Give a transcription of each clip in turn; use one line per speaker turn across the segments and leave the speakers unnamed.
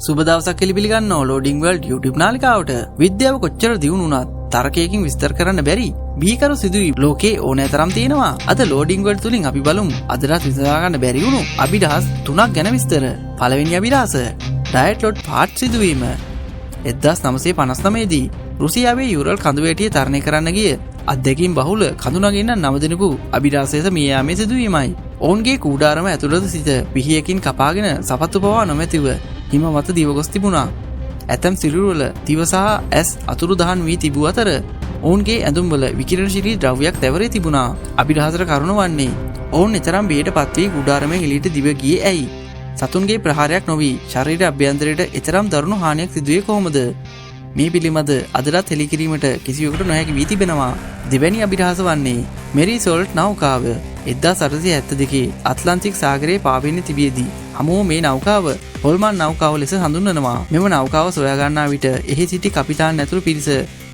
සුබ දවසක් පිළිගන්නවා ලෝඩින් වර්ල්ඩ් YouTube නාලිකාවට. විද්‍යාව කොච්චර දියුණු වුණත් තරකයකින් විස්තර කරන්න බැරි බීකරු සිදුවීම් ලෝකේ ඕනෑ තරම් තියෙනවා. අද ලෝඩින් වර්ල්ඩ් තුලින් අපි බලමු අදටත් විසඳා ගන්න බැරි වුණු අභිරහස් 3ක් ගැන විස්තර. පළවෙනි අභිරහස ඩයට් ලොට් පාට් සිදුවීම. 1959 දී රුසියාවේ යුරල් කඳුවැටිය තරණය කරන්න ගිය අත්දැකීම් බහුල කඳුනගින්න 9 දෙනෙකු අභිරහසයට මිය යාමේ සිදුවීමයි. ඔවුන්ගේ කූඩාරම ඇතුළත සිට පිහියකින් කපාගෙන සපත්තු පවා නොමැතිව හිම මත දිවගොස් තිබුණා. ඇතැම් සිරුරුවල දිව සහ ඇස් අතුරුදහන් වී තිබූ අතර ඔවුන්ගේ ඇඳුම්වල විකිරණශීලී ද්‍රව්‍යයක් තැවරී තිබුණා. අභිරහසට කරුණ වන්නේ ඔවුන් එතරම් බියට පත්වී කූඩාරමේ එළියට දිව ගියේ ඇයි? සතුන්ගේ ප්‍රහාරයක් නොවී ශරීර අභ්‍යන්තරයට එතරම් දරුණු හානියක් සිදුවේ කොහොමද? මේ පිළිබඳ අදටත් හෙළිකිරීමට කිසිවෙකුට නොහැකි වී තිබෙනවා. දෙවැනි අභිරහස වන්නේ මෙරි සෝල්ට් නෞකාව. 1872 ඇට්ලන්ටික් සාගරයේ පාවෙන්න තිබියදී හමුව මේ නෞකාව හොල්මන් නෞකාව ලෙස හඳුන්වනවා. මෙම නෞකාව සොයා ගන්නා විට එහි සිටි කපිතාන් ඇතුළු පිරිස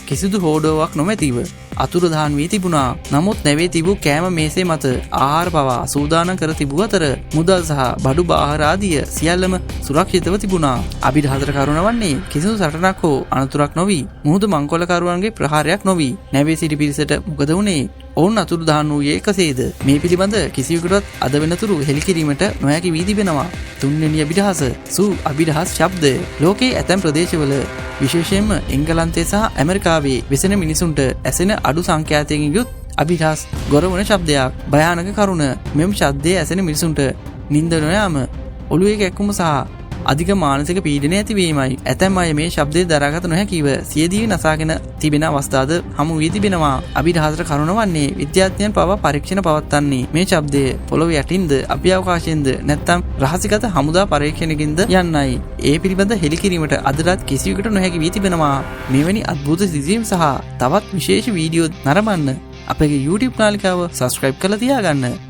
කිසිදු හෝඩුවක් නොමැතිව අතුරුදහන් වී තිබුණා. නමුත් නැවේ තිබූ කෑම මේසේ මත ආහාර පවා සූදානම් කර තිබූ අතර මුදල් සහ බඩු බාහිර ආදිය සියල්ලම සුරක්ෂිතව තිබුණා. අභිරහසට කරුණ වන්නේ කිසිදු සටනක් හෝ අනතුරක් නොවි මුහුදු මංකොල්ලකරුවන්ගේ ප්‍රහාරයක් නොවි නැවේ සිටි පිරිසට මොකද වුණේ? ඔවුන් අතුරුදහන් වූයේ කෙසේද? මේ පිළිබඳ කිසිවෙකුටත් අද වෙනතුරු හෙළිකිරීමට නොහැකි වී තිබෙනවා. තුන්වෙනි අභිරහස සූ අභිරහස් ශබ්දය. ලෝකයේ ඇතැම් ප්‍රදේශවල විශේෂයෙන්ම එංගලන්තයේ සහ ඇමරිකාවේ වෙසෙන මිනිසුන්ට ඇසෙන අඩු සංඛ්‍යාතයකින් යුත් අභිරහස් ගොරවන ශබ්දයක්. භයානක කරුණ මෙම ශබ්දයේ ඇසෙන මිනිසුන්ට නිින්ද නොයාම, ඔළුවේ කැක්කුම සහ අධික මානසික පීඩනය ඇතිවීමයි. ඇතැම් අය මේ ශබ්දය දරාගත නොහැකිව සියදිවි නසාගෙන තිබෙන අවස්ථාද හමු වී තිබෙනවා. අභිරහසට කරුණ වන්නේ විද්‍යාඥයන් පවා පරීක්ෂණ පවත්වන්නේ මේ ශබ්දය පොළොව යටින්ද අභ්‍යවකාශයෙන්ද නැත්නම් රහසිගත හමුදා පරීක්ෂණකින්ද යන්නයි. ඒ පිළිබඳ හෙළිකිරීමට අදටත් කිසිවෙකුට නොහැකි වී තිබෙනවා. මෙවැනි අద్భుත සිදුවීම් සහ තවත් විශේෂ වීඩියෝ නරඹන්න අපගේ YouTube නාලිකාව subscribe කරලා තියාගන්න.